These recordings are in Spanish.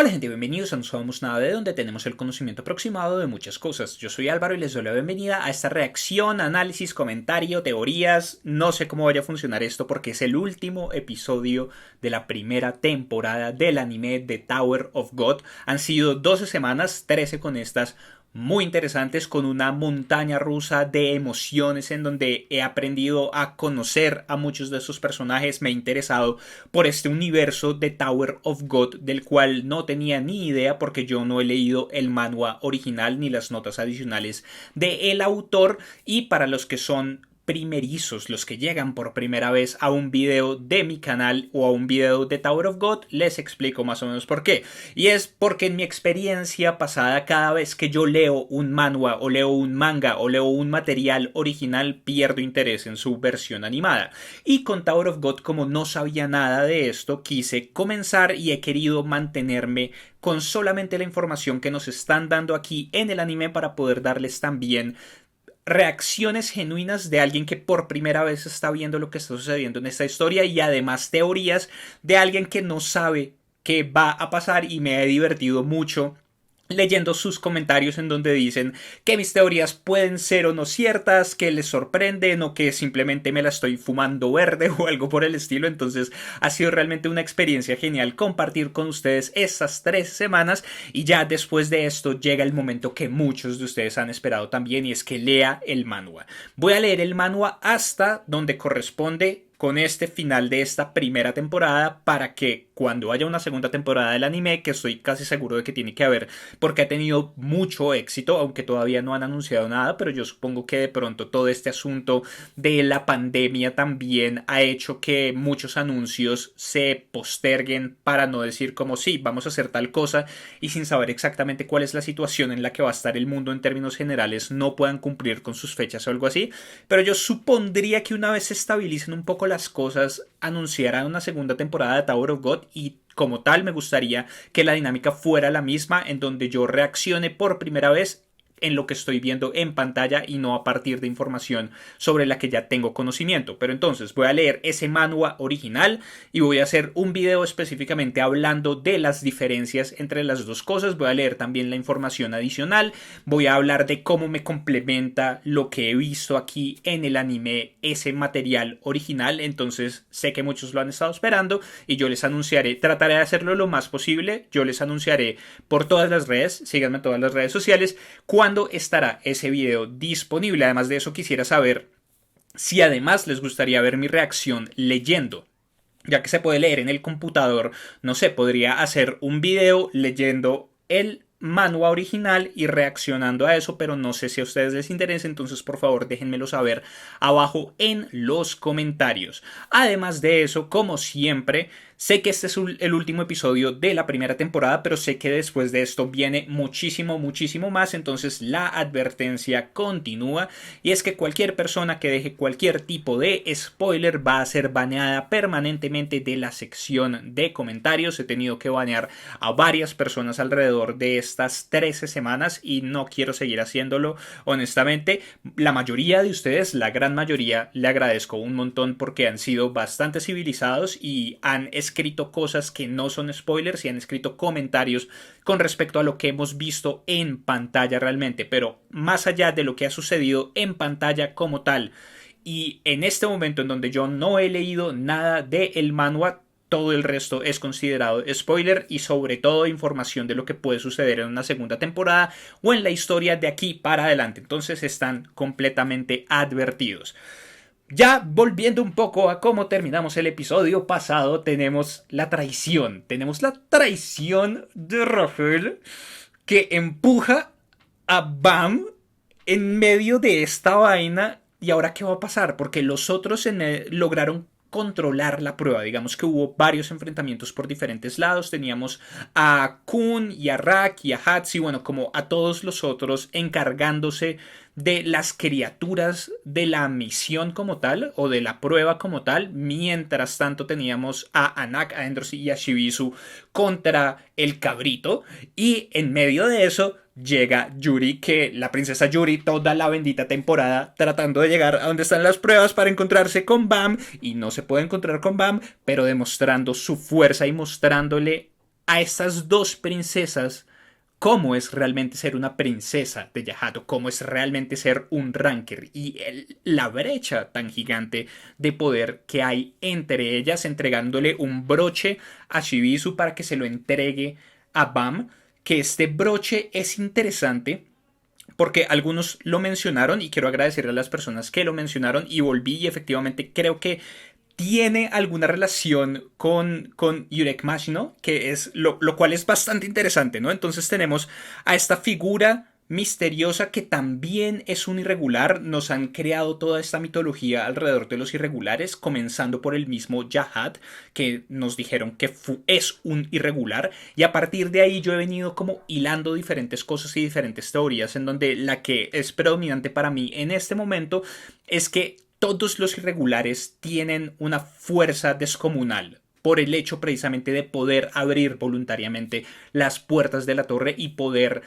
Hola gente, bienvenidos a No Sabemos Nada, de donde tenemos el conocimiento aproximado de muchas cosas. Yo soy Álvaro y les doy la bienvenida a esta reacción, análisis, comentario, teorías. No sé cómo vaya a funcionar esto porque es el último episodio de la primera temporada del anime de Tower of God. Han sido 12 semanas, 13 con estas muy interesantes, con una montaña rusa de emociones en donde he aprendido a conocer a muchos de esos personajes. Me he interesado por este universo de Tower of God, del cual no tenía ni idea porque yo no he leído el manhwa original ni las notas adicionales del autor. Y para los que son primerizos, los que llegan por primera vez a un video de mi canal o a un video de Tower of God, les explico más o menos por qué. Y es porque en mi experiencia pasada, cada vez que yo leo un manhwa o leo un manga o leo un material original, pierdo interés en su versión animada. Y con Tower of God, como no sabía nada de esto, quise comenzar y he querido mantenerme con solamente la información que nos están dando aquí en el anime para poder darles también reacciones genuinas de alguien que por primera vez está viendo lo que está sucediendo en esta historia, y además teorías de alguien que no sabe qué va a pasar, y me he divertido mucho leyendo sus comentarios en donde dicen que mis teorías pueden ser o no ciertas, que les sorprenden o que simplemente me la estoy fumando verde o algo por el estilo. Entonces ha sido realmente una experiencia genial compartir con ustedes estas 3 semanas, y ya después de esto llega el momento que muchos de ustedes han esperado también, y es que lea el manhwa. Voy a leer el manhwa hasta donde corresponde con este final de esta primera temporada, para que cuando haya una segunda temporada del anime, que estoy casi seguro de que tiene que haber porque ha tenido mucho éxito, aunque todavía no han anunciado nada, pero yo supongo que de pronto todo este asunto de la pandemia también ha hecho que muchos anuncios se posterguen, para no decir como sí, vamos a hacer tal cosa, y sin saber exactamente cuál es la situación en la que va a estar el mundo en términos generales, no puedan cumplir con sus fechas o algo así. Pero yo supondría que una vez se estabilicen un poco las cosas, anunciarán una segunda temporada de Tower of God, y como tal me gustaría que la dinámica fuera la misma, en donde yo reaccione por primera vez en lo que estoy viendo en pantalla y no a partir de información sobre la que ya tengo conocimiento. Pero entonces voy a leer ese manhwa original y voy a hacer un video específicamente hablando de las diferencias entre las dos cosas. Voy a leer también la información adicional, voy a hablar de cómo me complementa lo que he visto aquí en el anime ese material original. Entonces sé que muchos lo han estado esperando y yo les anunciaré, trataré de hacerlo lo más posible, yo les anunciaré por todas las redes, síganme en todas las redes sociales, cuándo estará ese video disponible. Además de eso, quisiera saber si además les gustaría ver mi reacción leyendo, ya que se puede leer en el computador. No sé, podría hacer un video leyendo el manhwa original y reaccionando a eso, pero no sé si a ustedes les interesa. Entonces por favor déjenmelo saber abajo en los comentarios. Además de eso, como siempre, sé que este es el último episodio de la primera temporada, pero sé que después de esto viene muchísimo, muchísimo más. Entonces la advertencia continúa, y es que cualquier persona que deje cualquier tipo de spoiler va a ser baneada permanentemente de la sección de comentarios. He tenido que banear a varias personas alrededor de estas 13 semanas y no quiero seguir haciéndolo. Honestamente, la mayoría de ustedes, la gran mayoría, le agradezco un montón porque han sido bastante civilizados y han escrito cosas que no son spoilers y han escrito comentarios con respecto a lo que hemos visto en pantalla realmente. Pero más allá de lo que ha sucedido en pantalla como tal, y en este momento en donde yo no he leído nada del manhwa, todo el resto es considerado spoiler, y sobre todo información de lo que puede suceder en una segunda temporada o en la historia de aquí para adelante. Entonces están completamente advertidos. Ya volviendo un poco a cómo terminamos el episodio pasado, tenemos la traición. Tenemos la traición de Rafael, que empuja a Bam en medio de esta vaina. ¿Y ahora qué va a pasar? Porque los otros lograron controlar la prueba. Digamos que hubo varios enfrentamientos por diferentes lados. Teníamos a Kun y a Rak y a Hatsi, bueno, como a todos los otros encargándose de las criaturas de la misión como tal, o de la prueba como tal. Mientras tanto teníamos a Anak, a Endros y a Shibizu contra el cabrito, y en medio de eso llega Yuri, que la princesa Yuri toda la bendita temporada tratando de llegar a donde están las pruebas para encontrarse con Bam, y no se puede encontrar con Bam, pero demostrando su fuerza y mostrándole a estas dos princesas cómo es realmente ser una princesa de Yahat o cómo es realmente ser un ranker y la brecha tan gigante de poder que hay entre ellas, entregándole un broche a Shibizu para que se lo entregue a Bam, que este broche es interesante porque algunos lo mencionaron y quiero agradecerle a las personas que lo mencionaron y volví y efectivamente creo que tiene alguna relación con Yurek Mashino, que es lo cual es bastante interesante, ¿no? Entonces tenemos a esta figura misteriosa que también es un irregular. Nos han creado toda esta mitología alrededor de los irregulares, comenzando por el mismo Jahat, que nos dijeron que es un irregular. Y a partir de ahí yo he venido como hilando diferentes cosas y diferentes teorías, en donde la que es predominante para mí en este momento es que todos los irregulares tienen una fuerza descomunal por el hecho precisamente de poder abrir voluntariamente las puertas de la torre y poder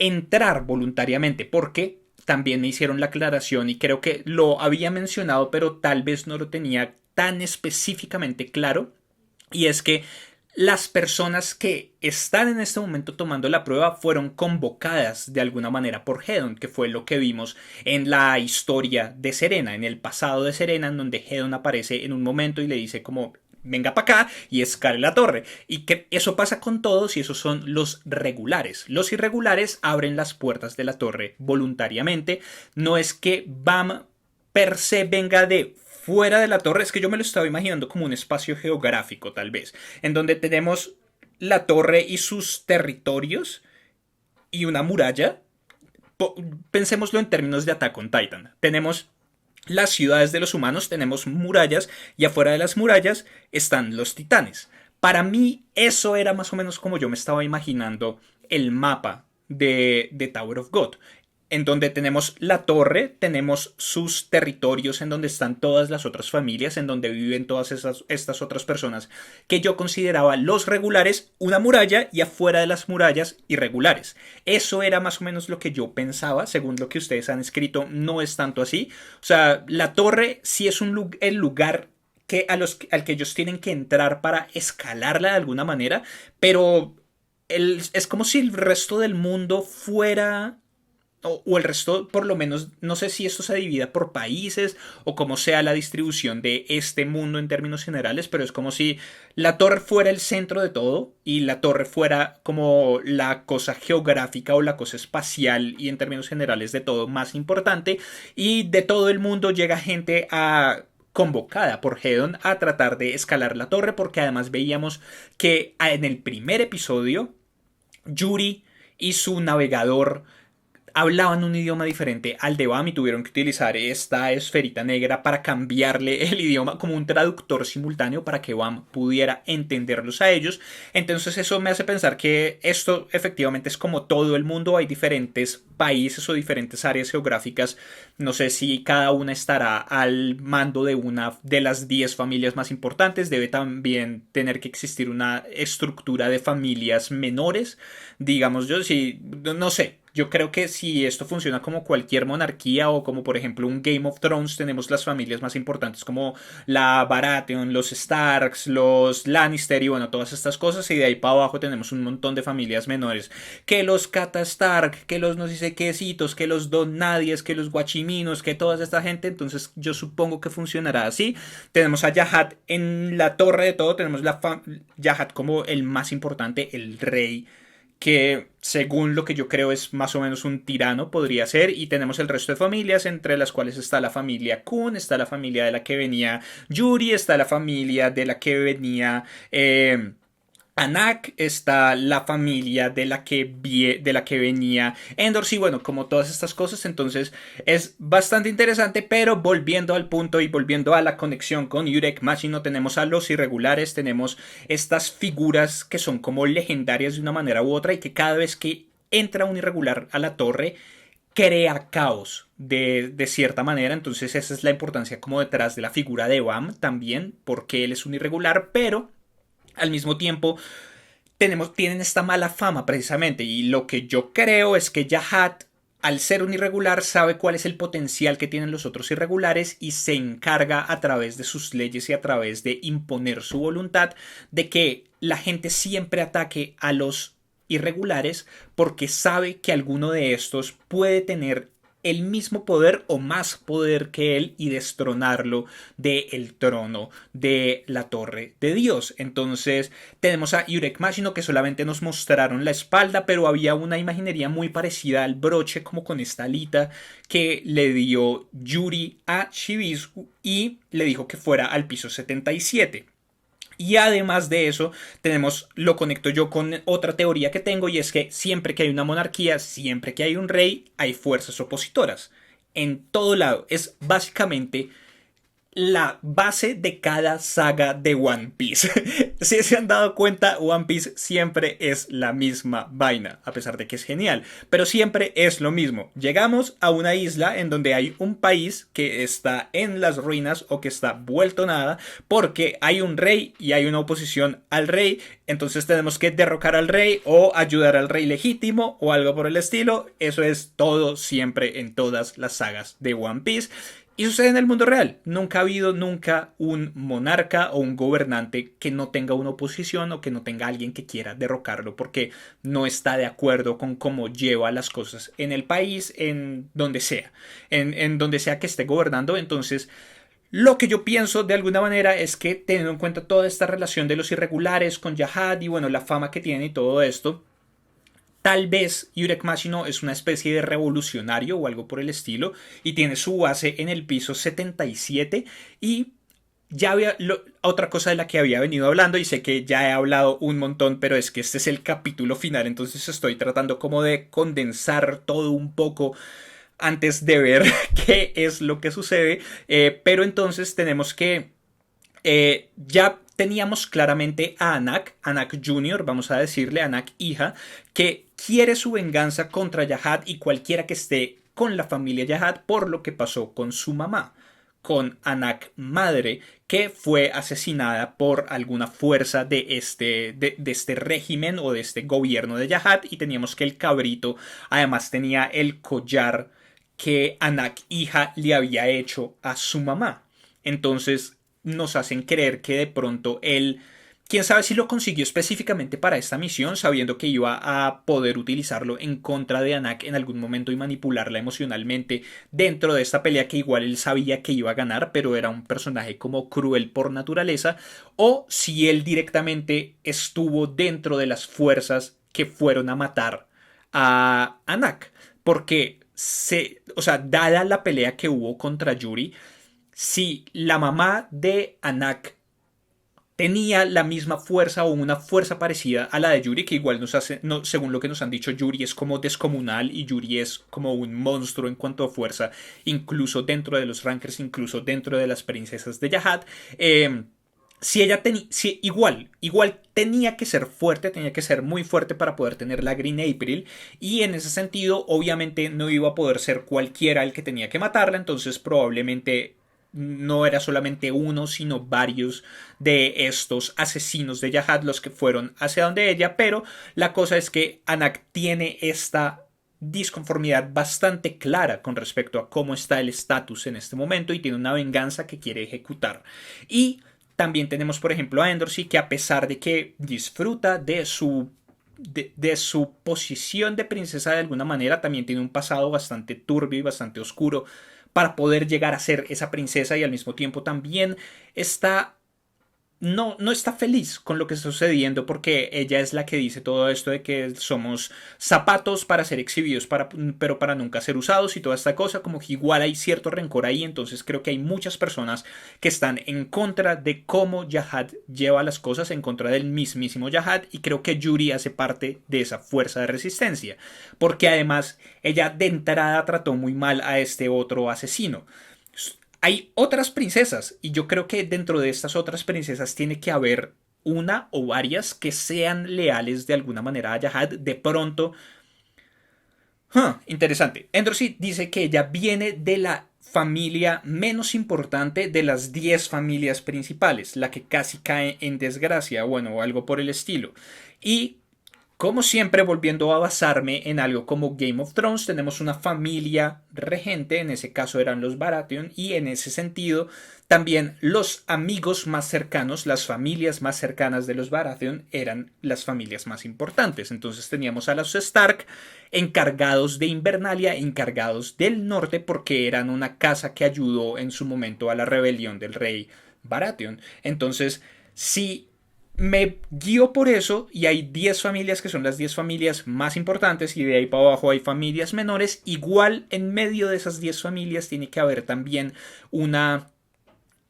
entrar voluntariamente, porque también me hicieron la aclaración y creo que lo había mencionado, pero tal vez no lo tenía tan específicamente claro, y es que las personas que están en este momento tomando la prueba fueron convocadas de alguna manera por Hedon, que fue lo que vimos en la historia de Serena, en el pasado de Serena, en donde Hedon aparece en un momento y le dice como venga para acá y escale la torre. Y que eso pasa con todos y esos son los regulares. Los irregulares abren las puertas de la torre voluntariamente. No es que Bam per se venga de fuera de la torre, es que yo me lo estaba imaginando como un espacio geográfico tal vez, en donde tenemos la torre y sus territorios y una muralla. Pensémoslo en términos de Attack on Titan. Tenemos las ciudades de los humanos, tenemos murallas y afuera de las murallas están los titanes. Para mí eso era más o menos como yo me estaba imaginando el mapa de Tower of God, en donde tenemos la torre, tenemos sus territorios en donde están todas las otras familias, en donde viven todas estas otras personas que yo consideraba los regulares, una muralla y afuera de las murallas irregulares. Eso era más o menos lo que yo pensaba, según lo que ustedes han escrito, no es tanto así. O sea, la torre sí es el lugar que al que ellos tienen que entrar para escalarla de alguna manera, pero es como si el resto del mundo fuera o el resto, por lo menos, no sé si esto se divida por países o cómo sea la distribución de este mundo en términos generales, pero es como si la torre fuera el centro de todo y la torre fuera como la cosa geográfica o la cosa espacial y en términos generales de todo más importante, y de todo el mundo llega gente convocada por Hedon a tratar de escalar la torre, porque además veíamos que en el primer episodio Yuri y su navegador hablaban un idioma diferente al de Bam y tuvieron que utilizar esta esferita negra para cambiarle el idioma como un traductor simultáneo para que Bam pudiera entenderlos a ellos. Entonces eso me hace pensar que esto efectivamente es como todo el mundo, hay diferentes países o diferentes áreas geográficas. No sé si cada una estará al mando de una de las 10 familias más importantes. Debe también tener que existir una estructura de familias menores, digamos yo, si no sé. Yo creo que si esto funciona como cualquier monarquía o como por ejemplo un Game of Thrones, tenemos las familias más importantes como la Baratheon, los Starks, los Lannister y bueno, todas estas cosas, y de ahí para abajo tenemos un montón de familias menores, que los Cata Stark, que los no sé quécitos, que los Don Nadies, que los Guachiminos, que toda esta gente. Entonces yo supongo que funcionará así. Tenemos a Jahat en la torre de todo, tenemos Jahat como el más importante, el rey, que según lo que yo creo es más o menos un tirano, podría ser, y tenemos el resto de familias, entre las cuales está la familia Kun, está la familia de la que venía Yuri, está la familia de la que venía Anak, está la familia de la que venía Endor, y bueno, como todas estas cosas. Entonces es bastante interesante, pero volviendo al punto y volviendo a la conexión con Yurek Machino, tenemos a los irregulares, tenemos estas figuras que son como legendarias de una manera u otra y que cada vez que entra un irregular a la torre crea caos de cierta manera. Entonces esa es la importancia como detrás de la figura de Bam también, porque él es un irregular, pero al mismo tiempo tienen esta mala fama precisamente, y lo que yo creo es que Jahat al ser un irregular sabe cuál es el potencial que tienen los otros irregulares y se encarga a través de sus leyes y a través de imponer su voluntad de que la gente siempre ataque a los irregulares porque sabe que alguno de estos puede tener el mismo poder o más poder que él y destronarlo del trono de la torre de Dios. Entonces tenemos a Yurek Mashino que solamente nos mostraron la espalda, pero había una imaginería muy parecida al broche como con esta alita que le dio Yuri a Shibiscu y le dijo que fuera al piso 77. Y además de eso, lo conecto yo con otra teoría que tengo y es que siempre que hay una monarquía, siempre que hay un rey, hay fuerzas opositoras. En todo lado. Es básicamente la base de cada saga de One Piece. Si se han dado cuenta, One Piece siempre es la misma vaina, a pesar de que es genial, pero siempre es lo mismo. Llegamos a una isla en donde hay un país que está en las ruinas o que está vuelto nada porque hay un rey y hay una oposición al rey, entonces tenemos que derrocar al rey o ayudar al rey legítimo o algo por el estilo. Eso es todo siempre en todas las sagas de One Piece. Y sucede en el mundo real. Nunca ha habido un monarca o un gobernante que no tenga una oposición o que no tenga alguien que quiera derrocarlo porque no está de acuerdo con cómo lleva las cosas en el país, en donde sea, en donde sea que esté gobernando. Entonces, lo que yo pienso de alguna manera es que teniendo en cuenta toda esta relación de los irregulares con Jahad y bueno, la fama que tiene y todo esto, tal vez Yurek Mashino es una especie de revolucionario o algo por el estilo y tiene su base en el piso 77 y ya había otra cosa de la que había venido hablando y sé que ya he hablado un montón, pero es que este es el capítulo final, entonces estoy tratando como de condensar todo un poco antes de ver qué es lo que sucede, pero entonces tenemos que ya teníamos claramente a Anak Jr., vamos a decirle, Anak hija, que quiere su venganza contra Jahad y cualquiera que esté con la familia Jahad por lo que pasó con su mamá, con Anak madre, que fue asesinada por alguna fuerza de este régimen o de este gobierno de Jahad y teníamos que el cabrito además tenía el collar que Anak hija le había hecho a su mamá. Entonces nos hacen creer que de pronto él, quién sabe si lo consiguió específicamente para esta misión, sabiendo que iba a poder utilizarlo en contra de Anak en algún momento y manipularla emocionalmente dentro de esta pelea que igual él sabía que iba a ganar, pero era un personaje como cruel por naturaleza, o si él directamente estuvo dentro de las fuerzas que fueron a matar a Anak, porque o sea, dada la pelea que hubo contra Yuri, si la mamá de Anak tenía la misma fuerza o una fuerza parecida a la de Yuri, que igual nos hace, no, según lo que nos han dicho, Yuri es como descomunal y Yuri es como un monstruo en cuanto a fuerza, incluso dentro de los rankers, incluso dentro de las princesas de Jahad. Si ella tenía, si igual tenía que ser fuerte, tenía que ser muy fuerte para poder tener la Green April y en ese sentido obviamente no iba a poder ser cualquiera el que tenía que matarla, entonces probablemente no era solamente uno, sino varios de estos asesinos de Jahad los que fueron hacia donde ella, pero la cosa es que Anak tiene esta disconformidad bastante clara con respecto a cómo está el estatus en este momento y tiene una venganza que quiere ejecutar. Y también tenemos, por ejemplo, a Endorsy, que a pesar de que disfruta de su posición de princesa de alguna manera, también tiene un pasado bastante turbio y bastante oscuro para poder llegar a ser esa princesa y al mismo tiempo también está no está feliz con lo que está sucediendo porque ella es la que dice todo esto de que somos zapatos para ser exhibidos, pero para nunca ser usados y toda esta cosa, como que igual hay cierto rencor ahí, entonces creo que hay muchas personas que están en contra de cómo Jahad lleva las cosas, en contra del mismísimo Jahad y creo que Yuri hace parte de esa fuerza de resistencia, porque además ella de entrada trató muy mal a este otro asesino. Hay otras princesas y yo creo que dentro de estas otras princesas tiene que haber una o varias que sean leales de alguna manera a Jahad. De pronto, interesante. Endrosi dice que ella viene de la familia menos importante de las 10 familias principales, la que casi cae en desgracia, bueno, o algo por el estilo. Y Como siempre, volviendo a basarme en algo como Game of Thrones, tenemos una familia regente, en ese caso eran los Baratheon, y en ese sentido también los amigos más cercanos, las familias más cercanas de los Baratheon eran las familias más importantes. Entonces teníamos a los Stark encargados de Invernalia, encargados del norte, porque eran una casa que ayudó en su momento a la rebelión del rey Baratheon. Entonces, si me guío por eso y hay 10 familias que son las 10 familias más importantes y de ahí para abajo hay familias menores. Igual en medio de esas 10 familias tiene que haber también una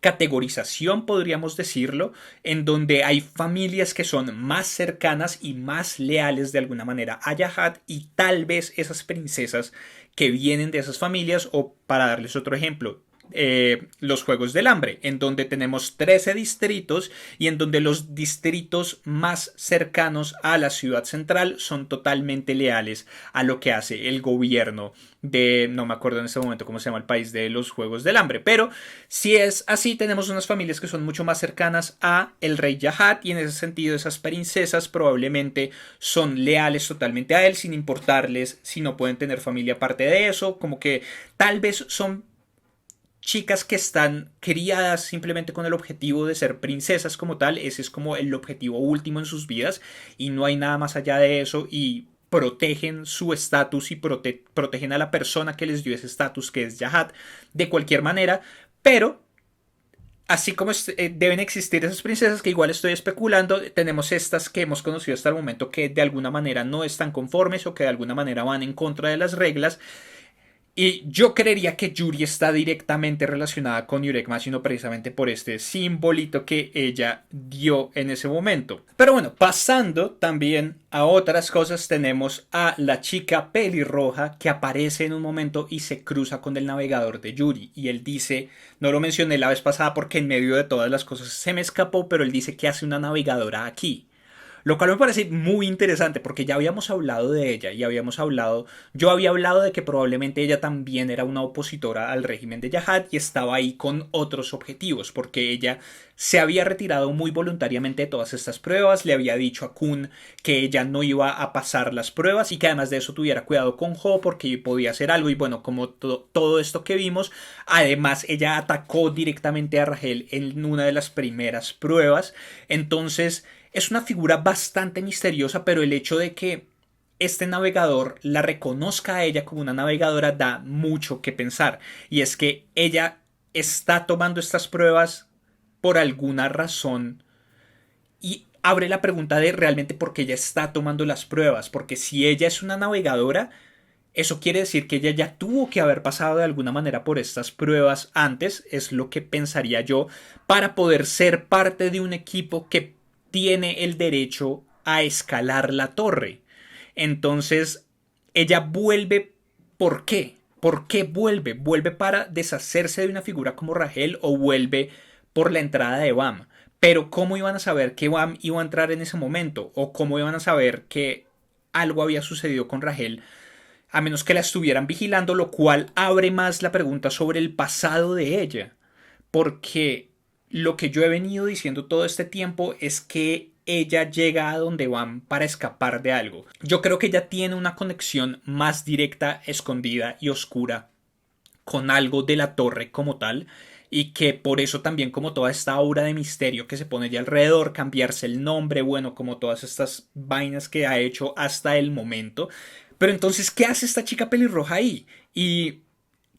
categorización, podríamos decirlo, en donde hay familias que son más cercanas y más leales de alguna manera a Yahat y tal vez esas princesas que vienen de esas familias, o para darles otro ejemplo, los Juegos del Hambre, en donde tenemos 13 distritos y en donde los distritos más cercanos a la ciudad central son totalmente leales a lo que hace el gobierno de, no me acuerdo en este momento cómo se llama el país de los Juegos del Hambre, pero si es así, tenemos unas familias que son mucho más cercanas a el rey Yahat y en ese sentido esas princesas probablemente son leales totalmente a él sin importarles si no pueden tener familia aparte de eso, como que tal vez son chicas que están criadas simplemente con el objetivo de ser princesas como tal. Ese es como el objetivo último en sus vidas y no hay nada más allá de eso, y protegen su estatus y protegen a la persona que les dio ese estatus, que es Yahat, de cualquier manera. Pero así como deben existir esas princesas, que igual estoy especulando, tenemos estas que hemos conocido hasta el momento que de alguna manera no están conformes o que de alguna manera van en contra de las reglas. Y yo creería que Yuri está directamente relacionada con Yurek Machino precisamente por este simbolito que ella dio en ese momento. Pero bueno, pasando también a otras cosas, tenemos a la chica pelirroja que aparece en un momento y se cruza con el navegador de Yuri. Y él dice, no lo mencioné la vez pasada porque en medio de todas las cosas se me escapó, pero él dice que hace una navegadora aquí. Lo cual me parece muy interesante porque ya habíamos hablado de ella y yo había hablado de que probablemente ella también era una opositora al régimen de Yahat y estaba ahí con otros objetivos, porque ella se había retirado muy voluntariamente de todas estas pruebas, le había dicho a Kun que ella no iba a pasar las pruebas y que además de eso tuviera cuidado con Ho porque podía hacer algo, y bueno, como todo esto que vimos, además ella atacó directamente a Rahel en una de las primeras pruebas. Entonces es una figura bastante misteriosa, pero el hecho de que este navegador la reconozca a ella como una navegadora da mucho que pensar. Y es que ella está tomando estas pruebas por alguna razón y abre la pregunta de realmente por qué ella está tomando las pruebas. Porque si ella es una navegadora, eso quiere decir que ella ya tuvo que haber pasado de alguna manera por estas pruebas antes, es lo que pensaría yo, para poder ser parte de un equipo que tiene el derecho a escalar la torre. Entonces, ella vuelve. ¿Por qué? ¿Por qué vuelve? ¿Vuelve para deshacerse de una figura como Rahel o vuelve por la entrada de Bam? Pero ¿cómo iban a saber que Bam iba a entrar en ese momento? ¿O cómo iban a saber que algo había sucedido con Rahel? A menos que la estuvieran vigilando, lo cual abre más la pregunta sobre el pasado de ella. Porque lo que yo he venido diciendo todo este tiempo es que ella llega a donde van para escapar de algo. Yo creo que ella tiene una conexión más directa, escondida y oscura con algo de la torre como tal, y que por eso también como toda esta aura de misterio que se pone ya alrededor, cambiarse el nombre, bueno, como todas estas vainas que ha hecho hasta el momento. Pero entonces, ¿qué hace esta chica pelirroja ahí? Y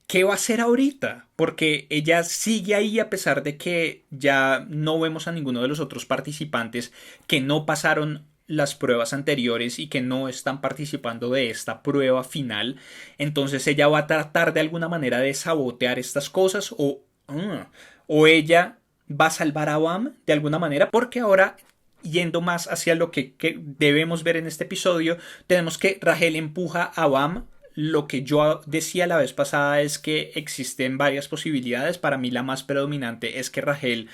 ¿qué va a hacer ahorita? Porque ella sigue ahí a pesar de que ya no vemos a ninguno de los otros participantes que no pasaron las pruebas anteriores y que no están participando de esta prueba final. Entonces ella va a tratar de alguna manera de sabotear estas cosas, o ella va a salvar a Bam de alguna manera, porque ahora, yendo más hacia lo que debemos ver en este episodio, tenemos que Rahel empuja a Bam. Lo que yo decía la vez pasada es que existen varias posibilidades. Para mí la más predominante es que Rahel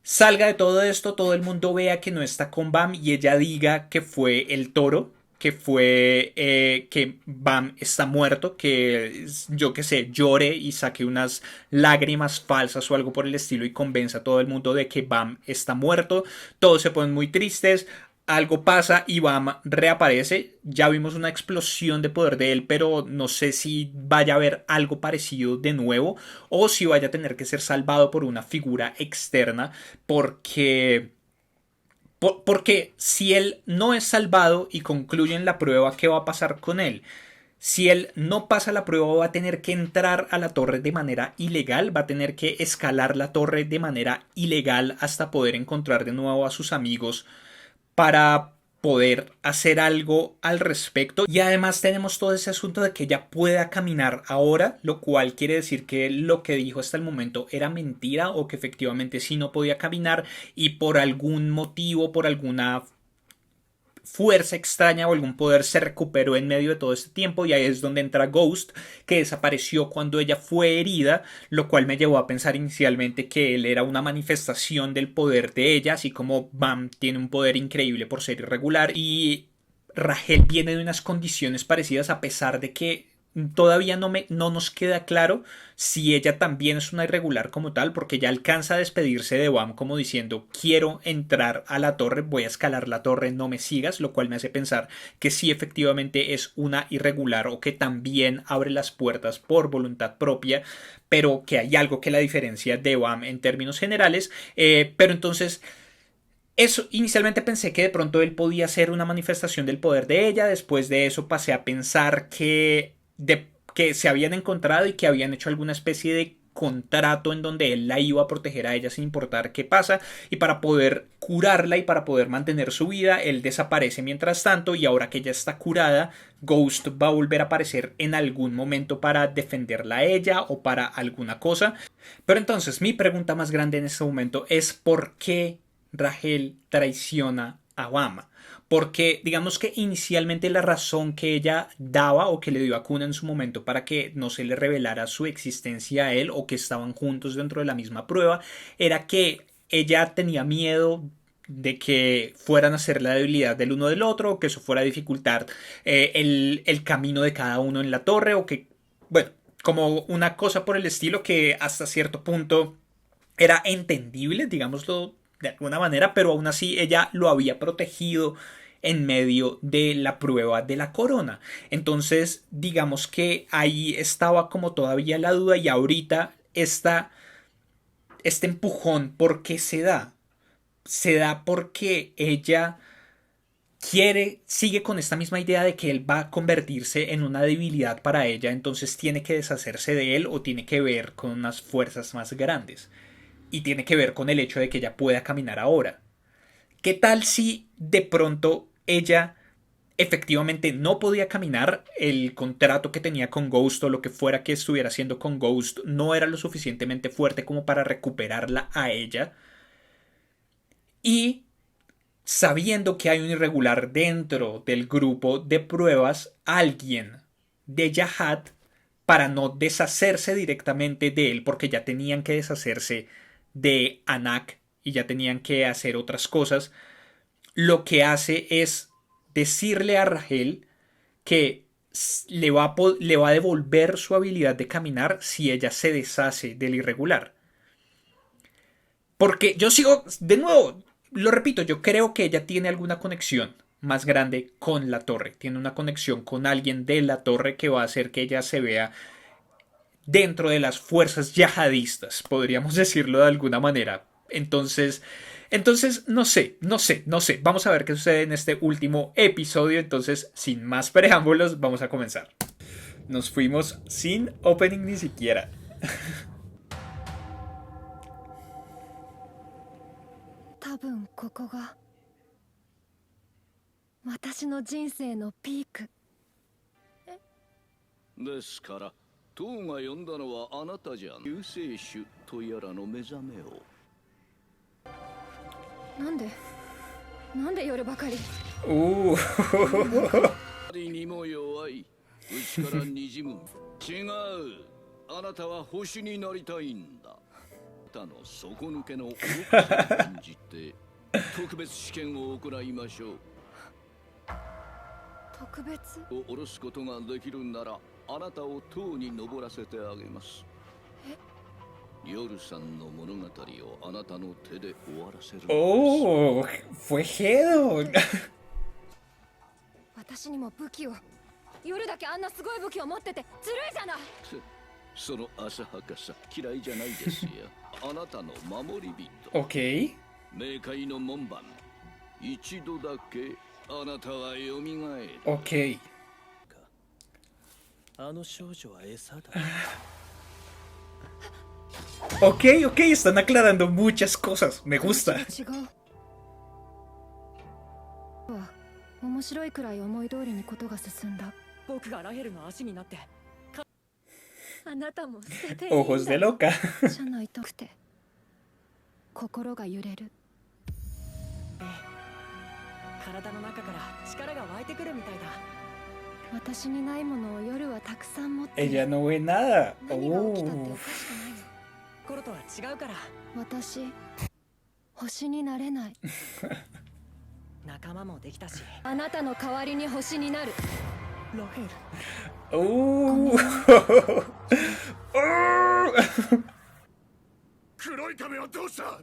salga de todo esto, todo el mundo vea que no está con Bam y ella diga que fue el toro, que fue que Bam está muerto, que yo que sé, llore y saque unas lágrimas falsas o algo por el estilo y convenza a todo el mundo de que Bam está muerto. Todos se ponen muy tristes. algo pasa y Bam reaparece. Ya vimos una explosión de poder de él, pero no sé si vaya a haber algo parecido de nuevo o si vaya a tener que ser salvado por una figura externa porque... Porque si él no es salvado y concluyen la prueba, ¿qué va a pasar con él? Si él no pasa la prueba, va a tener que entrar a la torre de manera ilegal, va a tener que escalar la torre de manera ilegal hasta poder encontrar de nuevo a sus amigos para poder hacer algo al respecto. Y además tenemos todo ese asunto de que ella pueda caminar ahora, lo cual quiere decir que lo que dijo hasta el momento era mentira o que efectivamente sí no podía caminar y por algún motivo, por alguna fuerza extraña o algún poder se recuperó en medio de todo este tiempo y ahí es donde entra Ghost, que desapareció cuando ella fue herida, lo cual me llevó a pensar inicialmente que él era una manifestación del poder de ella, así como Bam tiene un poder increíble por ser irregular y Rahel viene de unas condiciones parecidas a pesar de que todavía no nos queda claro si ella también es una irregular como tal, porque ya alcanza a despedirse de Bam como diciendo quiero entrar a la torre, voy a escalar la torre, no me sigas, lo cual me hace pensar que sí efectivamente es una irregular o que también abre las puertas por voluntad propia, pero que hay algo que la diferencia de Bam en términos generales, pero entonces eso, inicialmente pensé que de pronto él podía ser una manifestación del poder de ella. Después de eso pasé a pensar que se habían encontrado y que habían hecho alguna especie de contrato en donde él la iba a proteger a ella sin importar qué pasa. Y para poder curarla y para poder mantener su vida, él desaparece mientras tanto. Y ahora que ella está curada, Ghost va a volver a aparecer en algún momento para defenderla a ella o para alguna cosa. Pero entonces mi pregunta más grande en este momento es ¿por qué Rahel traiciona a Obama? Porque digamos que inicialmente la razón que ella daba o que le dio a Kuna en su momento para que no se le revelara su existencia a él o que estaban juntos dentro de la misma prueba era que ella tenía miedo de que fueran a ser la debilidad del uno del otro, o que eso fuera a dificultar el camino de cada uno en la torre, o que, bueno, como una cosa por el estilo que hasta cierto punto era entendible, digámoslo de alguna manera, pero aún así ella lo había protegido en medio de la prueba de la corona. Entonces, digamos que ahí estaba como todavía la duda y ahorita este empujón, ¿por qué se da? Se da porque ella sigue con esta misma idea de que él va a convertirse en una debilidad para ella, entonces tiene que deshacerse de él o tiene que ver con unas fuerzas más grandes. Y tiene que ver con el hecho de que ella pueda caminar ahora. ¿Qué tal si de pronto ella efectivamente no podía caminar? El contrato que tenía con Ghost o lo que fuera que estuviera haciendo con Ghost no era lo suficientemente fuerte como para recuperarla a ella. Y sabiendo que hay un irregular dentro del grupo de pruebas, alguien de Yahat, para no deshacerse directamente de él, porque ya tenían que deshacerse de Anak y ya tenían que hacer otras cosas, lo que hace es decirle a Rahel que le va a devolver su habilidad de caminar si ella se deshace del irregular. Porque yo sigo, de nuevo, lo repito, yo creo que ella tiene alguna conexión más grande con la torre. Tiene una conexión con alguien de la torre que va a hacer que ella se vea dentro de las fuerzas yihadistas, podríamos decirlo de alguna manera. Entonces, no sé. Vamos a ver qué sucede en este último episodio. Entonces, sin más preámbulos, vamos a comenzar. Nos fuimos sin opening ni siquiera. 多分ここが私の人生のピーク。ですから党が呼んだのはあなたじゃん。救世主とやらの目覚めを。なんで夜ばかり。光にも弱い。内から滲む。違う。あなたは星になりたいんだ。あなたの底抜けの愚かさを演じて特別試験を行いましょう。特別を下ろすことができるならあなたを塔に登らせてあげます。夜さんの物語をあなたの手で終わらせるのです。 Oh, fue Gedo. 私にも武器を。夜だけあんなすごい武器を持っててずるいじゃない。その浅はかさ嫌いじゃないですよ。あなたの守り人、 Ok. 冥界の門番。一度だけあなたは蘇る。 Ok. あの少女は餌だ。 Ok, ok, están aclarando muchas cosas. Me gusta. 違う。面白いくらい思い通りにことが進んだ。僕がラヘルの足になって。あなたも捨てていいんだ。 Ojos de loca. じゃないとくて心が揺れる。体の中から力が湧いてくるみたいだ。私にないものを夜はたくさん持ってる。 Ella no ve nada. 何が起きたってお Oh. かしくないの。頃とは違うから。私星になれない。仲間もできたし。あなたの代わりに星になる。ラヘル。 Oh. 黒い亀はどうした？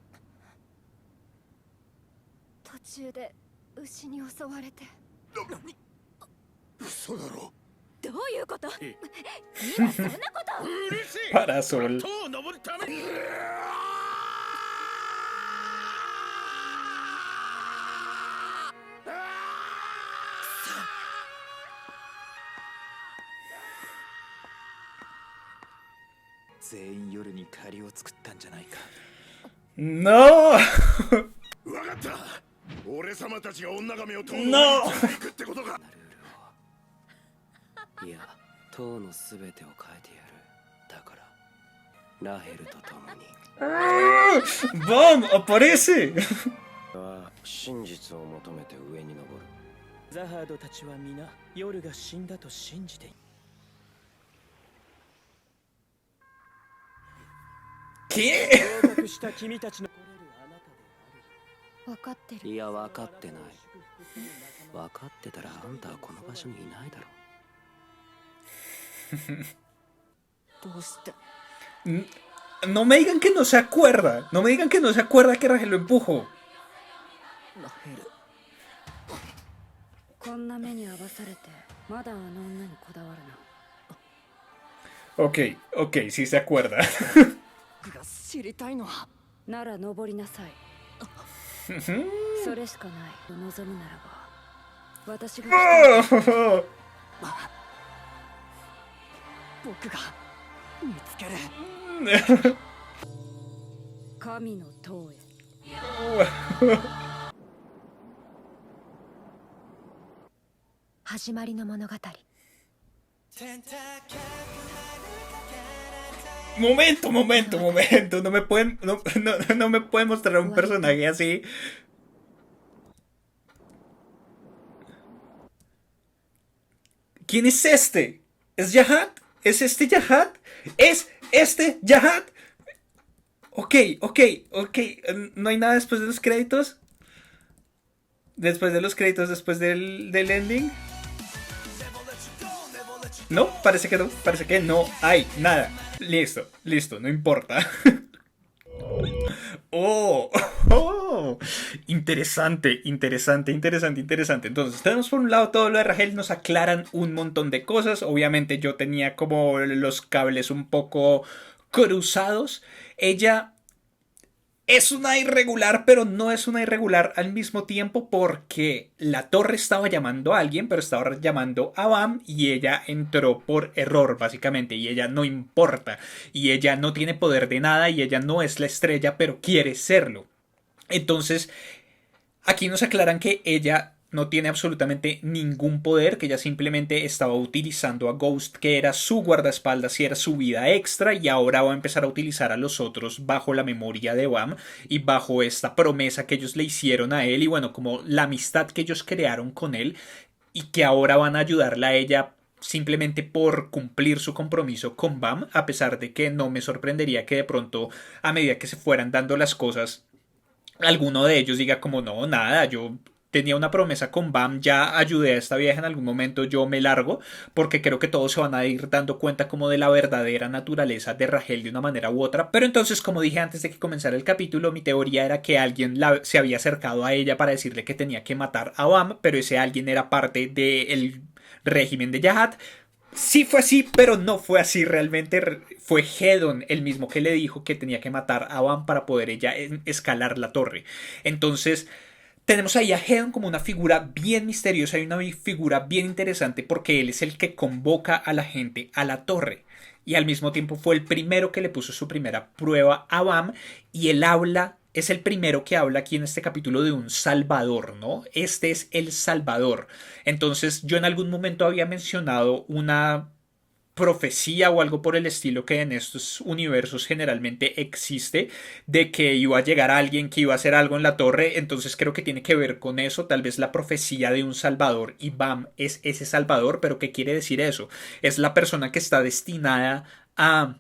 途中で牛に襲われて。嘘だろ。どういうこと？今そんなこと。うるせえ。 Parasol. 塔を登るために。全員夜に借りを作ったんじゃないか。 No. わかった。俺様たちが女神を塔の上に No. 連れて行くってことか。ルールを。いや、塔のすべてを変えてやる。だからラヘルと共に。 Bam, aparece. は真実を求めて上に登る。ザハードたちは皆夜が死んだと信じている。 ¿Qué? 合格した君たちの。分かってる。いや、分かってない。分かってたらあんたはこの場所にいないだろう。どうして。 No me digan que no se acuerda. No me digan que no se acuerda que Rachel lo empujó. ラヘル。こんな目に遭わされてまだあの女にこだわるな。 Ok, ok, sí se acuerda. 僕が知りたいのは。なら登りなさい。それしかないと望むならば私が僕が見つける。神の塔へ。始まりの物語。 Momento, momento, momento. No me pueden, no me pueden mostrar un personaje así. ¿Quién es este? ¿Es Yahad? ¿Es este Yahad? ¿Es este Yahad? Ok, ok, ok. ¿No hay nada después de los créditos? Después de los créditos, después del ending. No, parece que no, parece que no hay nada. Listo, listo, no importa. Oh, oh, interesante, interesante, interesante, interesante. Entonces, tenemos por un lado todo lo de Rachel, nos aclaran un montón de cosas. Obviamente yo tenía como los cables un poco cruzados. Ella es una irregular, pero no es una irregular al mismo tiempo porque la torre estaba llamando a alguien, pero estaba llamando a Bam y ella entró por error, básicamente, y ella no importa, y ella no tiene poder de nada, y ella no es la estrella, pero quiere serlo. Entonces, aquí nos aclaran que ella no tiene absolutamente ningún poder, que ella simplemente estaba utilizando a Ghost, que era su guardaespaldas y era su vida extra, y ahora va a empezar a utilizar a los otros bajo la memoria de Bam y bajo esta promesa que ellos le hicieron a él y bueno, como la amistad que ellos crearon con él y que ahora van a ayudarla a ella simplemente por cumplir su compromiso con Bam, a pesar de que no me sorprendería que de pronto a medida que se fueran dando las cosas alguno de ellos diga como no, nada, yo tenía una promesa con Bam, ya ayudé a esta vieja en algún momento, yo me largo, porque creo que todos se van a ir dando cuenta como de la verdadera naturaleza de Rahel de una manera u otra. Pero entonces, como dije antes de que comenzara el capítulo, mi teoría era que alguien se había acercado a ella para decirle que tenía que matar a Bam, pero ese alguien era parte del régimen de Jahat. Sí fue así, pero no fue así realmente. Fue Hedon el mismo que le dijo que tenía que matar a Bam para poder ella escalar la torre. Entonces tenemos ahí a Hedon como una figura bien misteriosa y una figura bien interesante porque él es el que convoca a la gente a la torre. Y al mismo tiempo fue el primero que le puso su primera prueba a Bam. Y él es el primero que habla aquí en este capítulo de un salvador, ¿no? Este es el salvador. Entonces yo en algún momento había mencionado una profecía o algo por el estilo que en estos universos generalmente existe, de que iba a llegar alguien que iba a hacer algo en la torre. Entonces creo que tiene que ver con eso, tal vez la profecía de un salvador, y Bam es ese salvador. Pero ¿qué quiere decir eso? Es la persona que está destinada a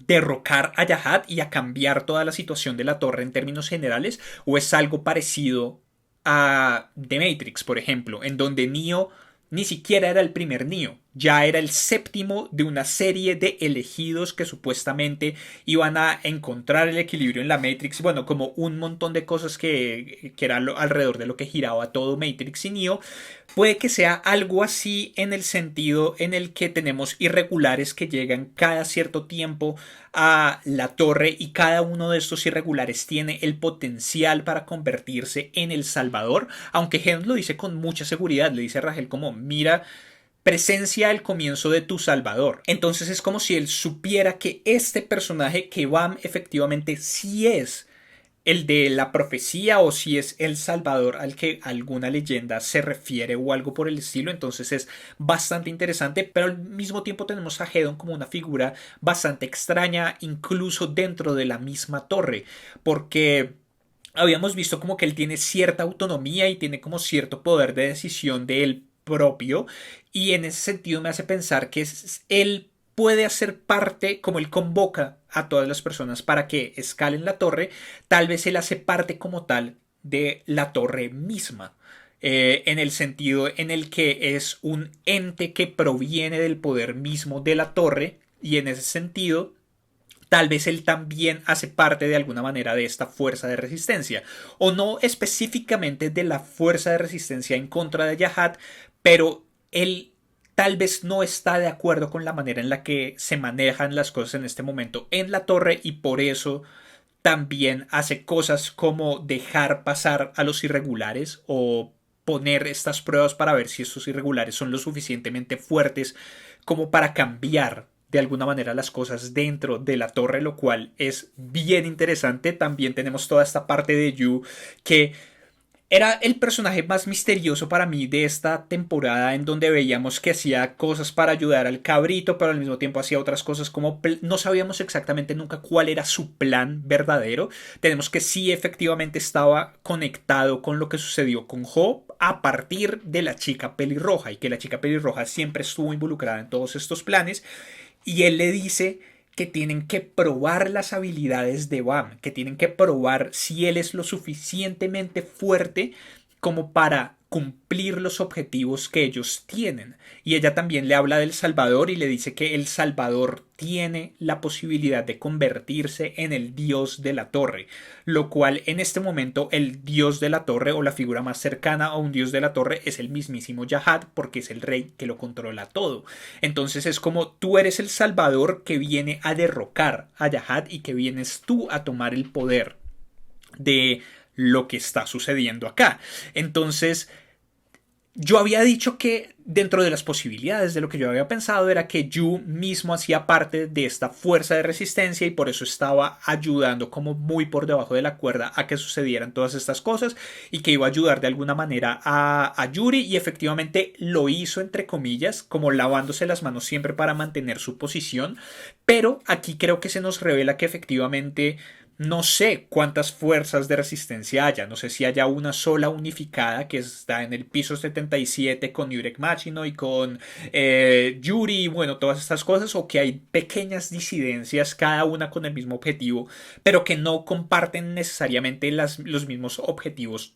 derrocar a Jahat y a cambiar toda la situación de la torre en términos generales, o es algo parecido a The Matrix, por ejemplo, en donde Neo ni siquiera era el primer Neo, ya era el séptimo de una serie de elegidos que supuestamente iban a encontrar el equilibrio en la Matrix. Bueno, como un montón de cosas que era alrededor de lo que giraba todo Matrix y Neo. Puede que sea algo así en el sentido en el que tenemos irregulares que llegan cada cierto tiempo a la torre, y cada uno de estos irregulares tiene el potencial para convertirse en el Salvador, aunque Hedon lo dice con mucha seguridad. Le dice a Rahel como, mira, presencia el comienzo de tu Salvador. Entonces es como si él supiera que este personaje, que Bam, efectivamente sí es el de la profecía, o si es el Salvador al que alguna leyenda se refiere o algo por el estilo. Entonces es bastante interesante, pero al mismo tiempo tenemos a Hedon como una figura bastante extraña, incluso dentro de la misma torre, porque habíamos visto como que él tiene cierta autonomía y tiene como cierto poder de decisión de él propio, y en ese sentido me hace pensar que él puede hacer parte, como él convoca a todas las personas para que escalen la torre, tal vez él hace parte como tal de la torre misma, en el sentido en el que es un ente que proviene del poder mismo de la torre, y en ese sentido tal vez él también hace parte de alguna manera de esta fuerza de resistencia, o no específicamente de la fuerza de resistencia en contra de Jahat, pero él tal vez no está de acuerdo con la manera en la que se manejan las cosas en este momento en la torre, y por eso también hace cosas como dejar pasar a los irregulares o poner estas pruebas para ver si estos irregulares son lo suficientemente fuertes como para cambiar de alguna manera las cosas dentro de la torre, lo cual es bien interesante. También tenemos toda esta parte de Yu, que era el personaje más misterioso para mí de esta temporada, en donde veíamos que hacía cosas para ayudar al cabrito, pero al mismo tiempo hacía otras cosas como no sabíamos exactamente nunca cuál era su plan verdadero. Tenemos que sí efectivamente estaba conectado con lo que sucedió con Ho a partir de la chica pelirroja, y que la chica pelirroja siempre estuvo involucrada en todos estos planes, y él le dice que tienen que probar las habilidades de Bam, que tienen que probar si él es lo suficientemente fuerte como para cumplir los objetivos que ellos tienen. Y ella también le habla del Salvador y le dice que el Salvador tiene la posibilidad de convertirse en el dios de la torre, lo cual en este momento el dios de la torre, o la figura más cercana a un dios de la torre, es el mismísimo Jahat, porque es el rey que lo controla todo. Entonces es como tú eres el Salvador que viene a derrocar a Jahat, y que vienes tú a tomar el poder de lo que está sucediendo acá. Entonces yo había dicho que dentro de las posibilidades de lo que yo había pensado era que Yu mismo hacía parte de esta fuerza de resistencia, y por eso estaba ayudando como muy por debajo de la cuerda a que sucedieran todas estas cosas, y que iba a ayudar de alguna manera a Yuri, y efectivamente lo hizo, entre comillas, como lavándose las manos siempre para mantener su posición. Pero aquí creo que se nos revela que efectivamente no sé cuántas fuerzas de resistencia haya. No sé si haya una sola unificada que está en el piso 77 con Yurek Machino y con Yuri, bueno, todas estas cosas, o que hay pequeñas disidencias, cada una con el mismo objetivo, pero que no comparten necesariamente los mismos objetivos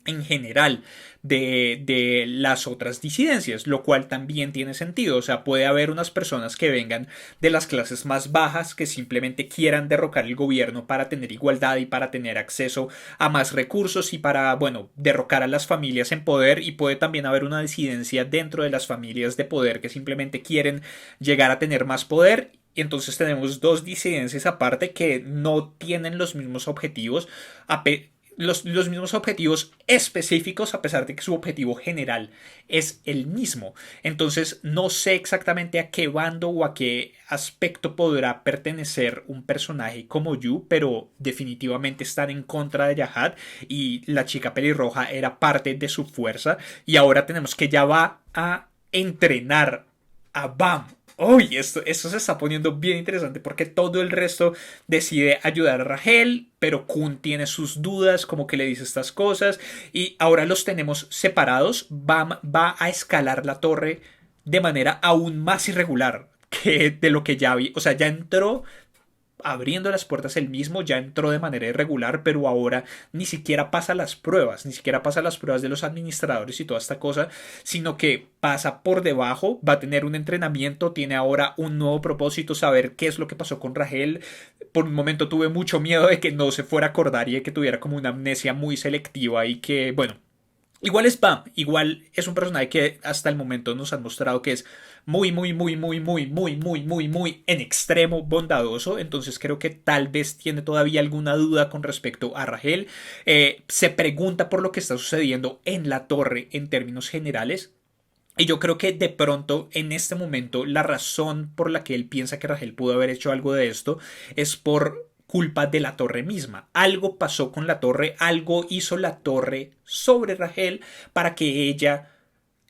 en general de las otras disidencias, lo cual también tiene sentido. O sea, puede haber unas personas que vengan de las clases más bajas que simplemente quieran derrocar el gobierno para tener igualdad y para tener acceso a más recursos y para, bueno, derrocar a las familias en poder, y puede también haber una disidencia dentro de las familias de poder que simplemente quieren llegar a tener más poder. Y entonces tenemos dos disidencias aparte que no tienen los mismos objetivos, los mismos objetivos específicos, a pesar de que su objetivo general es el mismo. Entonces no sé exactamente a qué bando o a qué aspecto podrá pertenecer un personaje como Yu, pero definitivamente están en contra de Yahad, y la chica pelirroja era parte de su fuerza, y ahora tenemos que ya va a entrenar a Bam. Uy, esto se está poniendo bien interesante porque todo el resto decide ayudar a Rahel, pero Kun tiene sus dudas, como que le dice estas cosas, y ahora los tenemos separados. Bam va a escalar la torre de manera aún más irregular que de lo que ya vi. O sea, ya entró abriendo las puertas él mismo, ya entró de manera irregular, pero ahora ni siquiera pasa las pruebas, ni siquiera pasa las pruebas de los administradores y toda esta cosa, sino que pasa por debajo, va a tener un entrenamiento, tiene ahora un nuevo propósito, saber qué es lo que pasó con Rahel. Por un momento tuve mucho miedo de que no se fuera a acordar y de que tuviera como una amnesia muy selectiva y que, bueno, igual es Bam, igual es un personaje que hasta el momento nos han mostrado que es muy en extremo bondadoso. Entonces creo que tal vez tiene todavía alguna duda con respecto a Rahel. Se pregunta por lo que está sucediendo en la torre en términos generales. Y yo creo que de pronto en este momento la razón por la que él piensa que Rahel pudo haber hecho algo de esto es por culpa de la torre misma. Algo pasó con la torre, algo hizo la torre sobre Rahel para que ella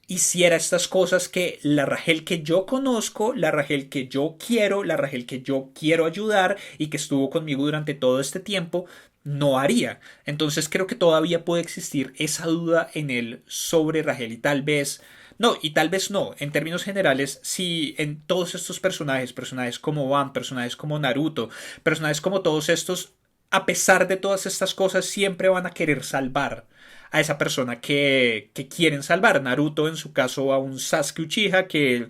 hiciera estas cosas que la Rahel que yo conozco, la Rahel que yo quiero, la Rahel que yo quiero ayudar y que estuvo conmigo durante todo este tiempo, no haría. Entonces creo que todavía puede existir esa duda en él sobre Rahel, y tal vez no, y tal vez no. En términos generales, si en todos estos personajes como Van, personajes como Naruto, personajes como todos estos, a pesar de todas estas cosas, siempre van a querer salvar a esa persona que quieren salvar. Naruto, en su caso, a un Sasuke Uchiha, que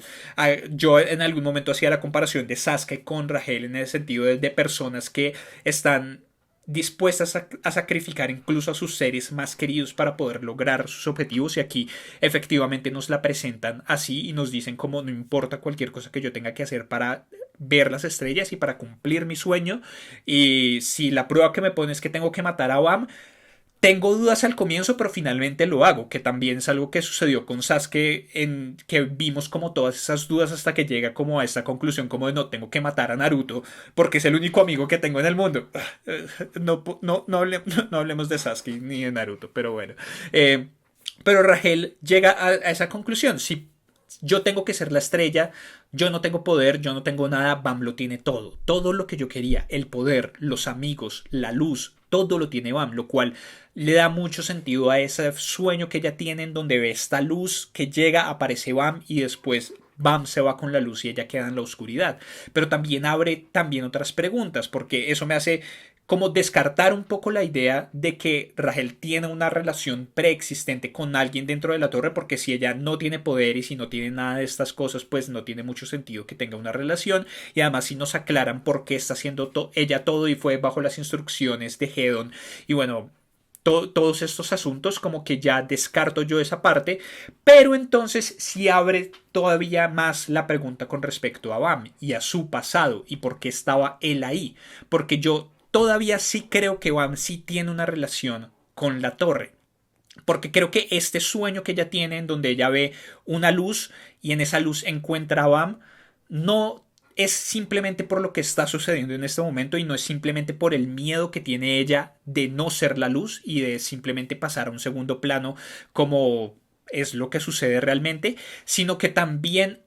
yo en algún momento hacía la comparación de Sasuke con Rahel en el sentido de personas que están dispuestas a sacrificar incluso a sus seres más queridos para poder lograr sus objetivos, y aquí efectivamente nos la presentan así y nos dicen como no importa cualquier cosa que yo tenga que hacer para ver las estrellas y para cumplir mi sueño, y si la prueba que me pone es que tengo que matar a Bam, tengo dudas al comienzo, pero finalmente lo hago, que también es algo que sucedió con Sasuke, en que vimos como todas esas dudas hasta que llega como a esta conclusión como de no, tengo que matar a Naruto porque es el único amigo que tengo en el mundo. No hablemos de Sasuke ni de Naruto, pero bueno. Pero Rahel llega a esa conclusión. Si yo tengo que ser la estrella, yo no tengo poder, yo no tengo nada, Bam lo tiene todo. Todo lo que yo quería, el poder, los amigos, la luz, todo lo tiene Bam, lo cual le da mucho sentido a ese sueño que ella tiene en donde ve esta luz que llega, aparece Bam y después Bam se va con la luz y ella queda en la oscuridad. Pero también abre también otras preguntas, porque eso me hace como descartar un poco la idea de que Rahel tiene una relación preexistente con alguien dentro de la torre, porque si ella no tiene poder y si no tiene nada de estas cosas, pues no tiene mucho sentido que tenga una relación. Y además si nos aclaran por qué está haciendo ella todo y fue bajo las instrucciones de Hedon, y bueno, todos estos asuntos, como que ya descarto yo esa parte. Pero entonces sí abre todavía más la pregunta con respecto a Bam y a su pasado y por qué estaba él ahí, porque yo todavía sí creo que Bam sí tiene una relación con la torre, porque creo que este sueño que ella tiene en donde ella ve una luz y en esa luz encuentra a Bam, no es simplemente por lo que está sucediendo en este momento, y no es simplemente por el miedo que tiene ella de no ser la luz y de simplemente pasar a un segundo plano como es lo que sucede realmente, sino que también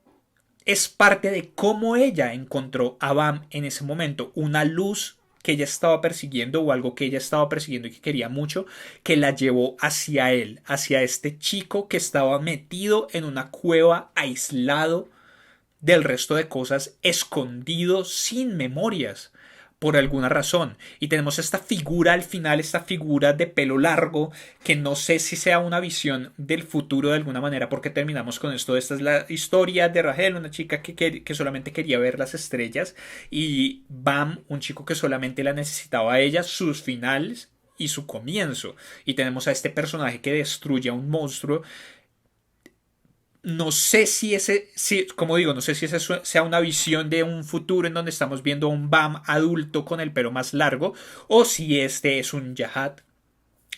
es parte de cómo ella encontró a Bam en ese momento, una luz que ella estaba persiguiendo o algo que ella estaba persiguiendo y que quería mucho, que la llevó hacia él, hacia este chico que estaba metido en una cueva, aislado del resto de cosas, escondido, sin memorias, por alguna razón. Y tenemos esta figura al final, esta figura de pelo largo, que no sé si sea una visión del futuro de alguna manera, porque terminamos con esto. Esta es la historia de Rachel, una chica que solamente quería ver las estrellas, y Bam, un chico que solamente la necesitaba a ella, sus finales y su comienzo. Y tenemos a este personaje que destruye a un monstruo. No sé si como digo, no sé si ese sea una visión de un futuro en donde estamos viendo a un Bam adulto con el pelo más largo, o si este es un Jahad.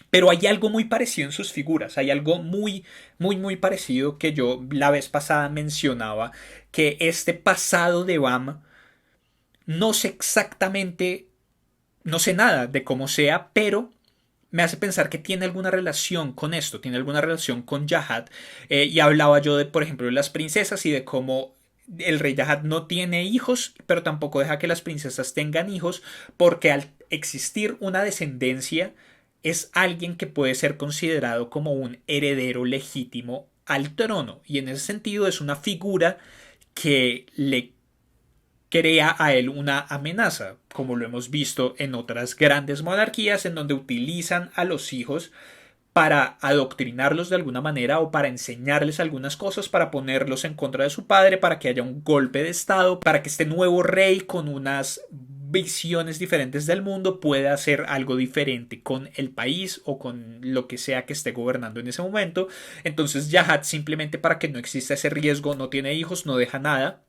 Pero hay algo muy parecido en sus figuras, hay algo muy, muy, muy parecido que yo la vez pasada mencionaba, que este pasado de Bam, no sé exactamente, no sé nada de cómo sea, pero me hace pensar que tiene alguna relación con esto, tiene alguna relación con Jahad. Y hablaba yo de, por ejemplo, de las princesas y de cómo el rey Jahad no tiene hijos, pero tampoco deja que las princesas tengan hijos, porque al existir una descendencia es alguien que puede ser considerado como un heredero legítimo al trono, y en ese sentido es una figura que le crea a él una amenaza, como lo hemos visto en otras grandes monarquías en donde utilizan a los hijos para adoctrinarlos de alguna manera o para enseñarles algunas cosas, para ponerlos en contra de su padre, para que haya un golpe de estado, para que este nuevo rey con unas visiones diferentes del mundo pueda hacer algo diferente con el país o con lo que sea que esté gobernando en ese momento. Entonces Jahad, simplemente para que no exista ese riesgo, no tiene hijos, no deja nada.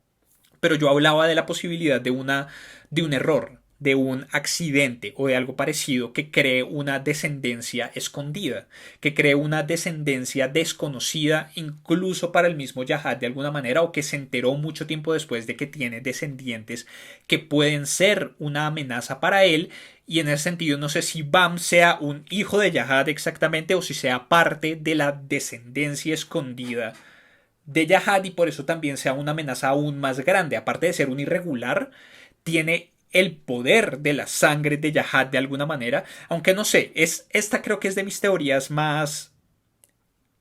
Pero yo hablaba de la posibilidad de un error, de un accidente o de algo parecido que cree una descendencia escondida, que cree una descendencia desconocida incluso para el mismo Jahad de alguna manera, o que se enteró mucho tiempo después de que tiene descendientes que pueden ser una amenaza para él. Y en ese sentido no sé si Bam sea un hijo de Jahad exactamente, o si sea parte de la descendencia escondida de Jahad, y por eso también sea una amenaza aún más grande. Aparte de ser un irregular, tiene el poder de la sangre de Jahad de alguna manera, aunque no sé, esta creo que es de mis teorías más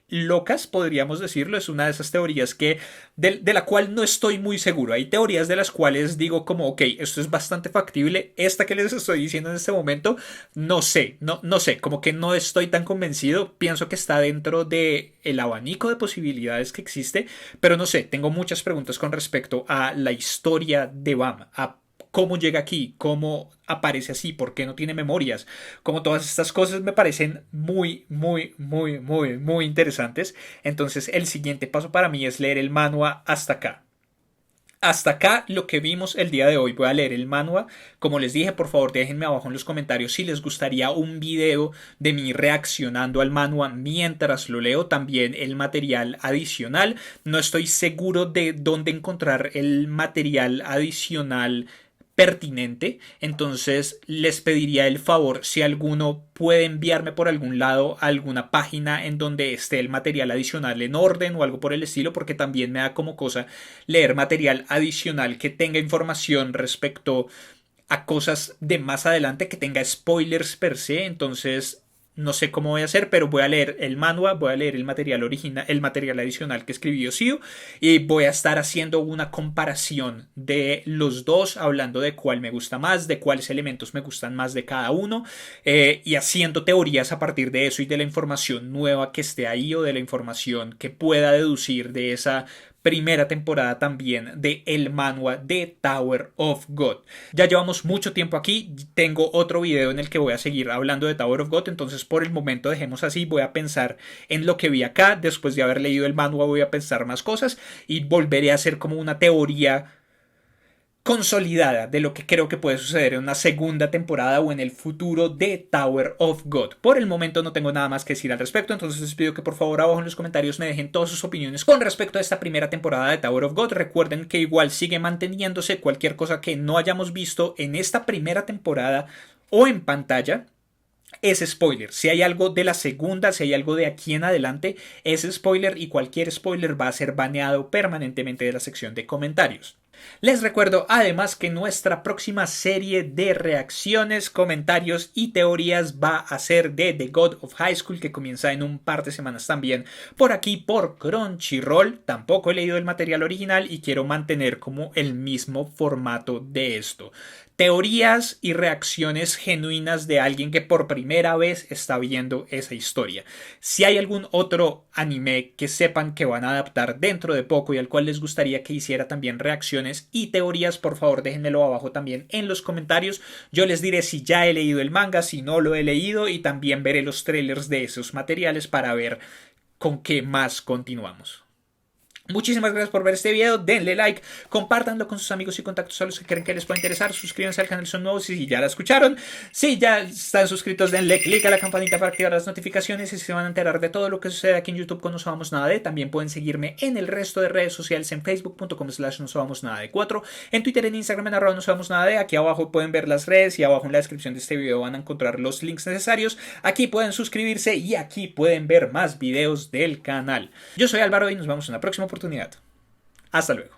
locas, podríamos decirlo. Es una de esas teorías de la cual no estoy muy seguro. Hay teorías de las cuales digo como, ok, esto es bastante factible. Esta que les estoy diciendo en este momento, no sé, no sé, como que no estoy tan convencido. Pienso que está dentro de el abanico de posibilidades que existe, pero no sé, tengo muchas preguntas con respecto a la historia de Bam, a cómo llega aquí, cómo aparece así, por qué no tiene memorias, como todas estas cosas me parecen muy, muy, muy, muy, muy interesantes. Entonces el siguiente paso para mí es leer el manhwa hasta acá. Hasta acá lo que vimos el día de hoy. Voy a leer el manhwa. Como les dije, por favor déjenme abajo en los comentarios si les gustaría un video de mí reaccionando al manhwa mientras lo leo, también el material adicional. No estoy seguro de dónde encontrar el material adicional pertinente, entonces les pediría el favor si alguno puede enviarme por algún lado alguna página en donde esté el material adicional en orden o algo por el estilo, porque también me da como cosa leer material adicional que tenga información respecto a cosas de más adelante, que tenga spoilers per se. Entonces no sé cómo voy a hacer, pero voy a leer el manhwa, voy a leer el material original, el material adicional que escribió Siu, y voy a estar haciendo una comparación de los dos, hablando de cuál me gusta más, de cuáles elementos me gustan más de cada uno, y haciendo teorías a partir de eso y de la información nueva que esté ahí, o de la información que pueda deducir de esa primera temporada también de el manhwa de Tower of God. Ya llevamos mucho tiempo aquí, tengo otro video en el que voy a seguir hablando de Tower of God, entonces por el momento dejemos así. Voy a pensar en lo que vi acá, después de haber leído el manhwa voy a pensar más cosas y volveré a hacer como una teoría consolidada de lo que creo que puede suceder en una segunda temporada o en el futuro de Tower of God. Por el momento no tengo nada más que decir al respecto, entonces les pido que por favor abajo en los comentarios me dejen todas sus opiniones con respecto a esta primera temporada de Tower of God. Recuerden que igual sigue manteniéndose cualquier cosa que no hayamos visto en esta primera temporada o en pantalla. Es spoiler. Si hay algo de la segunda, si hay algo de aquí en adelante, es spoiler, y cualquier spoiler va a ser baneado permanentemente de la sección de comentarios. Les recuerdo además que nuestra próxima serie de reacciones, comentarios y teorías va a ser de The God of High School, que comienza en un par de semanas también por aquí por Crunchyroll. Tampoco he leído el material original y quiero mantener como el mismo formato de esto. teorías y reacciones genuinas de alguien que por primera vez está viendo esa historia. Si hay algún otro anime que sepan que van a adaptar dentro de poco y al cual les gustaría que hiciera también reacciones y teorías, por favor déjenmelo abajo también en los comentarios. Yo les diré si ya he leído el manga, si no lo he leído, y también veré los trailers de esos materiales para ver con qué más continuamos. Muchísimas gracias por ver este video, denle like, compártanlo con sus amigos y contactos a los que creen que les pueda interesar, suscríbanse al canal si son nuevos si ya la escucharon, si ya están suscritos denle click a la campanita para activar las notificaciones y se van a enterar de todo lo que sucede aquí en YouTube con No Sabemos Nada de. También pueden seguirme en el resto de redes sociales en facebook.com/nosabamosnada4, en Twitter, en Instagram, en @nosabamosnada. Aquí abajo pueden ver las redes y abajo en la descripción de este video van a encontrar los links necesarios. Aquí pueden suscribirse y aquí pueden ver más videos del canal. Yo soy Álvaro y nos vemos en la próxima oportunidad. Hasta luego.